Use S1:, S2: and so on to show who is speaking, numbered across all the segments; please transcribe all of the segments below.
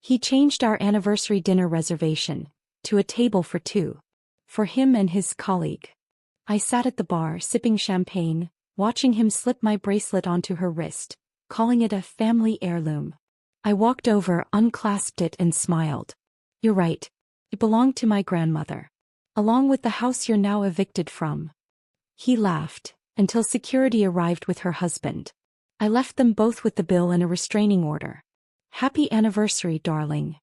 S1: He changed our anniversary dinner reservation to a table for two, for him and his colleague. I sat at the bar sipping champagne, watching him slip my bracelet onto her wrist, calling it a family heirloom. I walked over, unclasped it and smiled. "You're right. It belonged to my grandmother. Along with the house you're now evicted from." He laughed, until security arrived with her husband. I left them both with the bill and a restraining order. "Happy anniversary, darling."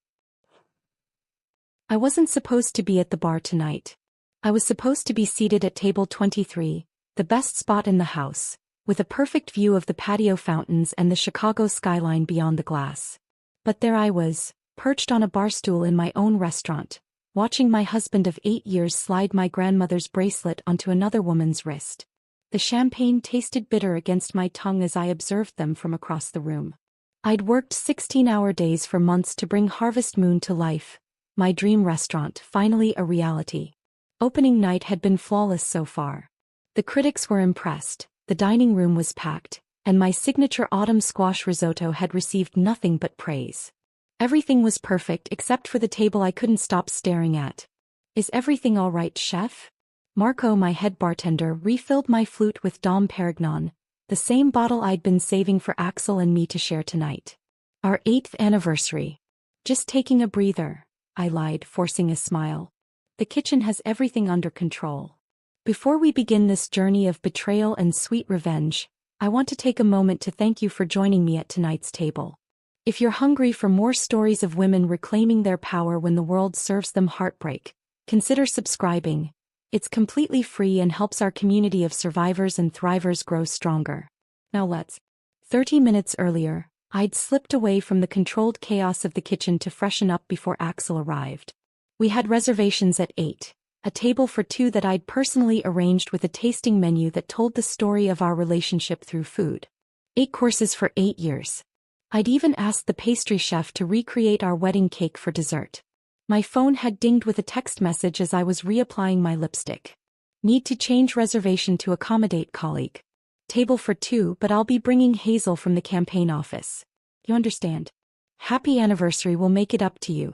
S1: I wasn't supposed to be at the bar tonight. I was supposed to be seated at table 23, the best spot in the house, with a perfect view of the patio fountains and the Chicago skyline beyond the glass. But there I was, perched on a bar stool in my own restaurant, watching my husband of 8 years slide my grandmother's bracelet onto another woman's wrist. The champagne tasted bitter against my tongue as I observed them from across the room. I'd worked 16-hour days for months to bring Harvest Moon to life, my dream restaurant, finally a reality. Opening night had been flawless so far. The critics were impressed, the dining room was packed, and my signature autumn squash risotto had received nothing but praise. Everything was perfect except for the table I couldn't stop staring at. "Is everything all right, chef?" Marco, my head bartender, refilled my flute with Dom Perignon, the same bottle I'd been saving for Axel and me to share tonight. "Our 8th anniversary. Just taking a breather," I lied, forcing a smile. "The kitchen has everything under control." Before we begin this journey of betrayal and sweet revenge, I want to take a moment to thank you for joining me at tonight's table. If you're hungry for more stories of women reclaiming their power when the world serves them heartbreak, consider subscribing. It's completely free and helps our community of survivors and thrivers grow stronger. Now let's. 30 minutes earlier, I'd slipped away from the controlled chaos of the kitchen to freshen up before Axel arrived. We had reservations at 8, a table for two that I'd personally arranged with a tasting menu that told the story of our relationship through food. 8 courses for 8 years. I'd even asked the pastry chef to recreate our wedding cake for dessert. My phone had dinged with a text message as I was reapplying my lipstick. "Need to change reservation to accommodate colleague. Table for two, but I'll be bringing Hazel from the campaign office. You understand? Happy anniversary, will make it up to you."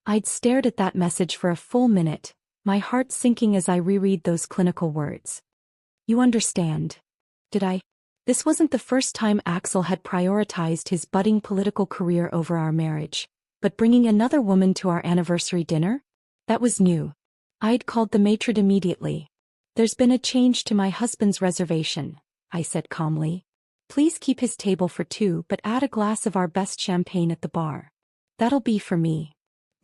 S1: I'd stared at that message for a full minute, my heart sinking as I reread those clinical words. "You understand." Did I? This wasn't the first time Axel had prioritized his budding political career over our marriage. But bringing another woman to our anniversary dinner? That was new. I'd called the maitre d' immediately. "There's been a change to my husband's reservation," I said calmly. "Please keep his table for two, but add a glass of our best champagne at the bar." "That'll be for me."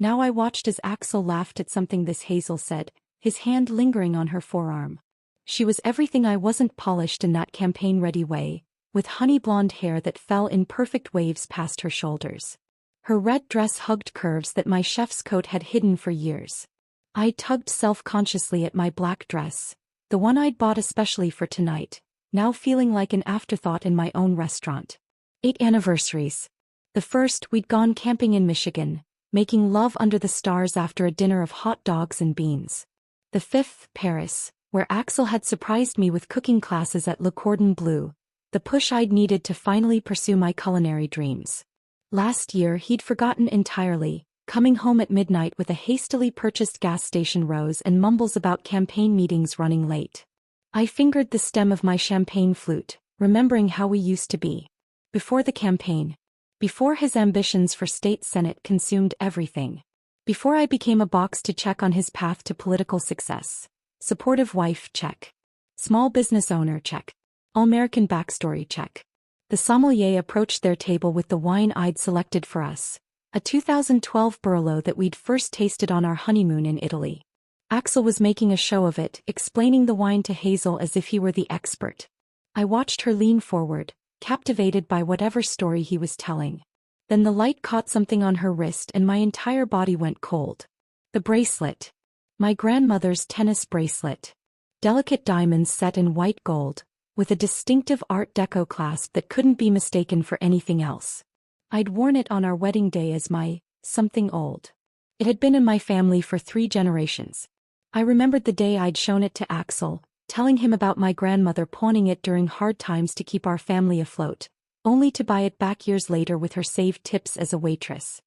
S1: Now I watched as Axel laughed at something this Hazel said, his hand lingering on her forearm. She was everything I wasn't, polished in that campaign-ready way, with honey blonde hair that fell in perfect waves past her shoulders. Her red dress hugged curves that my chef's coat had hidden for years. I tugged self-consciously at my black dress, the one I'd bought especially for tonight, now feeling like an afterthought in my own restaurant. 8 anniversaries. The first, we'd gone camping in Michigan, making love under the stars after a dinner of hot dogs and beans. The 5th, Paris, where Axel had surprised me with cooking classes at Le Cordon Bleu, the push I'd needed to finally pursue my culinary dreams. Last year he'd forgotten entirely, coming home at midnight with a hastily purchased gas station rose and mumbles about campaign meetings running late. I fingered the stem of my champagne flute, remembering how we used to be. Before the campaign. Before his ambitions for state senate consumed everything. Before I became a box to check on his path to political success. Supportive wife, check. Small business owner, check. All-American backstory, check. The sommelier approached their table with the wine I'd selected for us, a 2012 Barolo that we'd first tasted on our honeymoon in Italy. Axel was making a show of it, explaining the wine to Hazel as if he were the expert. I watched her lean forward, captivated by whatever story he was telling. Then the light caught something on her wrist and my entire body went cold. The bracelet. My grandmother's tennis bracelet. Delicate diamonds set in white gold, with a distinctive Art Deco clasp that couldn't be mistaken for anything else. I'd worn it on our wedding day as my something old. It had been in my family for 3 generations. I remembered the day I'd shown it to Axel, telling him about my grandmother pawning it during hard times to keep our family afloat, only to buy it back years later with her saved tips as a waitress.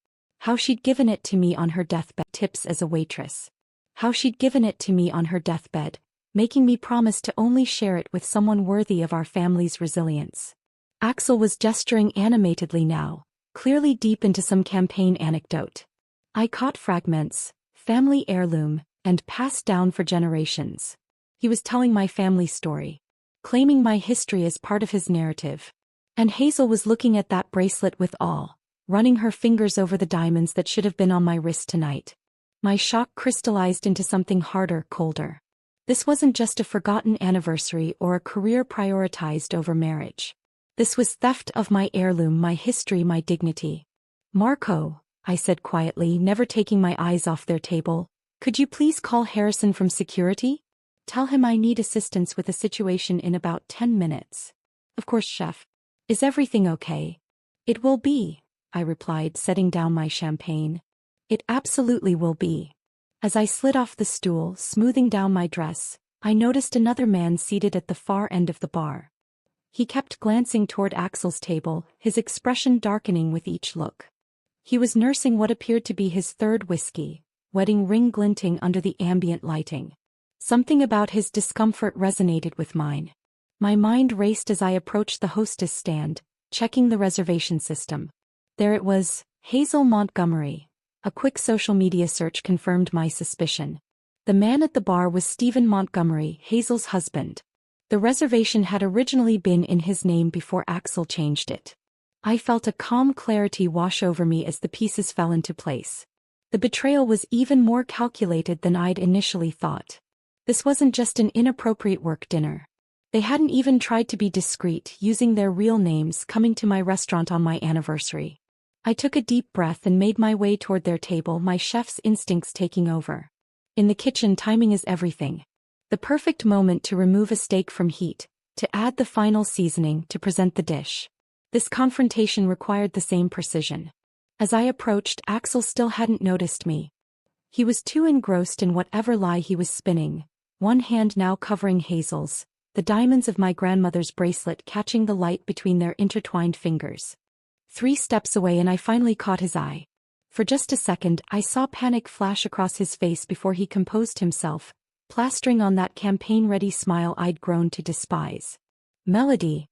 S1: How she'd given it to me on her deathbed, tips as a waitress. How she'd given it to me on her deathbed, making me promise to only share it with someone worthy of our family's resilience. Axel was gesturing animatedly now, clearly deep into some campaign anecdote. I caught fragments, family heirloom, and passed down for generations. He was telling my family story, claiming my history as part of his narrative. And Hazel was looking at that bracelet with awe, running her fingers over the diamonds that should have been on my wrist tonight. My shock crystallized into something harder, colder. This wasn't just a forgotten anniversary or a career prioritized over marriage. This was theft of my heirloom, my history, my dignity. Marco, I said quietly, never taking my eyes off their table, could you please call Harrison from security? Tell him I need assistance with a situation in about 10 minutes. Of course, chef. Is everything okay? It will be, I replied, setting down my champagne. It absolutely will be. As I slid off the stool, smoothing down my dress, I noticed another man seated at the far end of the bar. He kept glancing toward Axel's table, his expression darkening with each look. He was nursing what appeared to be his third whiskey, wedding ring glinting under the ambient lighting. Something about his discomfort resonated with mine. My mind raced as I approached the hostess stand, checking the reservation system. There it was, Hazel Montgomery. A quick social media search confirmed my suspicion. The man at the bar was Stephen Montgomery, Hazel's husband. The reservation had originally been in his name before Axel changed it. I felt a calm clarity wash over me as the pieces fell into place. The betrayal was even more calculated than I'd initially thought. This wasn't just an inappropriate work dinner. They hadn't even tried to be discreet, using their real names, coming to my restaurant on my anniversary. I took a deep breath and made my way toward their table, my chef's instincts taking over. In the kitchen, timing is everything. The perfect moment to remove a steak from heat, to add the final seasoning, to present the dish. This confrontation required the same precision. As I approached, Axel still hadn't noticed me. He was too engrossed in whatever lie he was spinning, one hand now covering Hazel's, the diamonds of my grandmother's bracelet catching the light between their intertwined fingers. 3 steps away and I finally caught his eye. For just a second, I saw panic flash across his face before he composed himself, plastering on that campaign-ready smile I'd grown to despise. Melody.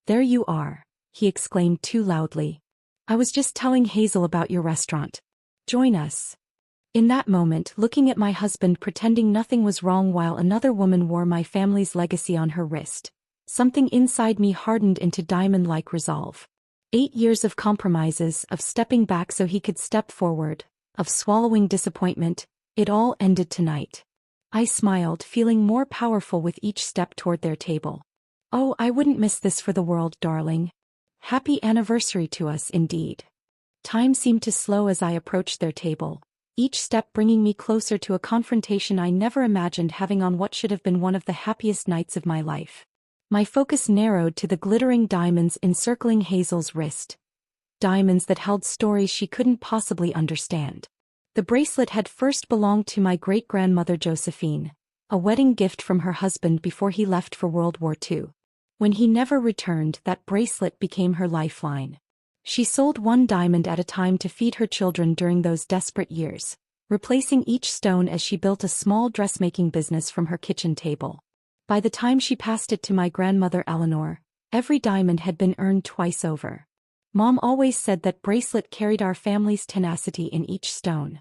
S1: There you are, he exclaimed too loudly. I was just telling Hazel about your restaurant. Join us. In that moment, looking at my husband pretending nothing was wrong while another woman wore my family's legacy on her wrist, something inside me hardened into diamond-like resolve. 8 years of compromises, of stepping back so he could step forward, of swallowing disappointment, it all ended tonight. I smiled, feeling more powerful with each step toward their table. Oh, I wouldn't miss this for the world, darling. Happy anniversary to us, indeed. Time seemed to slow as I approached their table, each step bringing me closer to a confrontation I never imagined having on what should have been one of the happiest nights of my life. My focus narrowed to the glittering diamonds encircling Hazel's wrist. Diamonds that held stories she couldn't possibly understand. The bracelet had first belonged to my great-grandmother Josephine, a wedding gift from her husband before he left for World War II. When he never returned, that bracelet became her lifeline. She sold 1 diamond at a time to feed her children during those desperate years, replacing each stone as she built a small dressmaking business from her kitchen table. By the time she passed it to my grandmother Eleanor, every diamond had been earned twice over. Mom always said that bracelet carried our family's tenacity in each stone.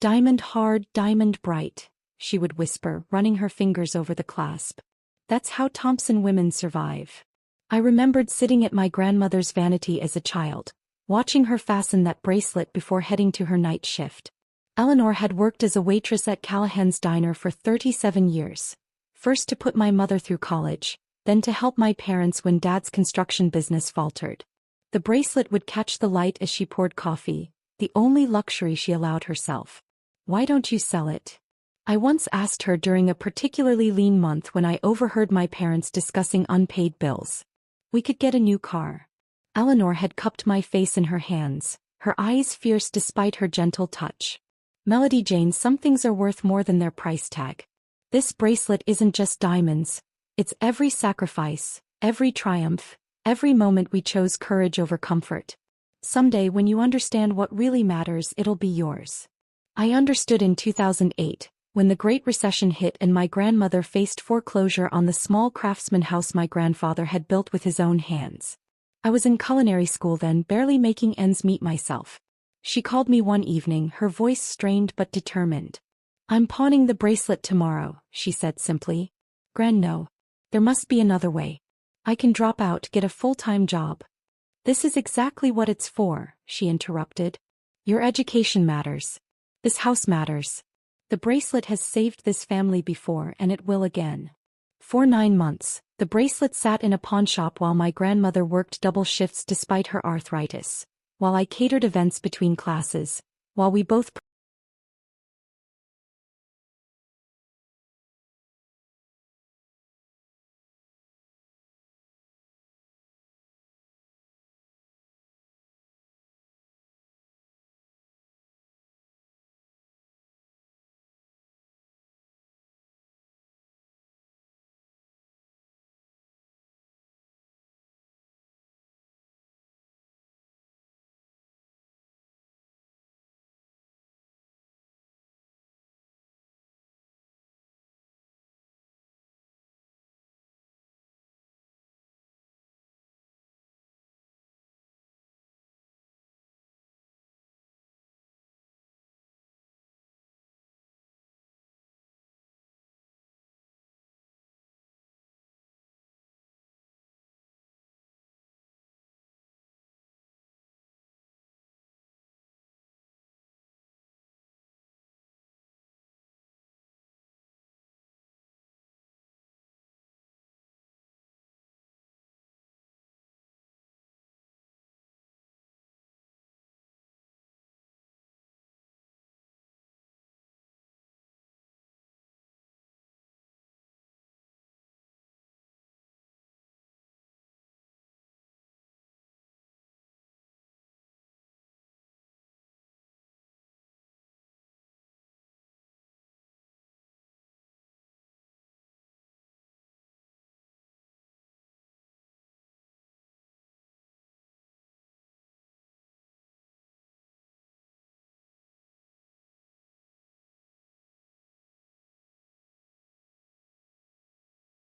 S1: Diamond hard, diamond bright, she would whisper, running her fingers over the clasp. That's how Thompson women survive. I remembered sitting at my grandmother's vanity as a child, watching her fasten that bracelet before heading to her night shift. Eleanor had worked as a waitress at Callahan's Diner for 37 years. First to put my mother through college, then to help my parents when Dad's construction business faltered. The bracelet would catch the light as she poured coffee, the only luxury she allowed herself. Why don't you sell it? I once asked her during a particularly lean month when I overheard my parents discussing unpaid bills. We could get a new car. Eleanor had cupped my face in her hands, her eyes fierce despite her gentle touch. Melody Jane, some things are worth more than their price tag. This bracelet isn't just diamonds, it's every sacrifice, every triumph, every moment we chose courage over comfort. Someday when you understand what really matters, it'll be yours. I understood in 2008, when the Great Recession hit and my grandmother faced foreclosure on the small craftsman house my grandfather had built with his own hands. I was in culinary school then, barely making ends meet myself. She called me one evening, her voice strained but determined. "I'm pawning the bracelet tomorrow," she said simply. "Gran, no. There must be another way. I can drop out, get a full-time job." "This is exactly what it's for," she interrupted. "Your education matters. This house matters. The bracelet has saved this family before and it will again." For 9 months, the bracelet sat in a pawnshop while my grandmother worked double shifts despite her arthritis, while I catered events between classes, while we both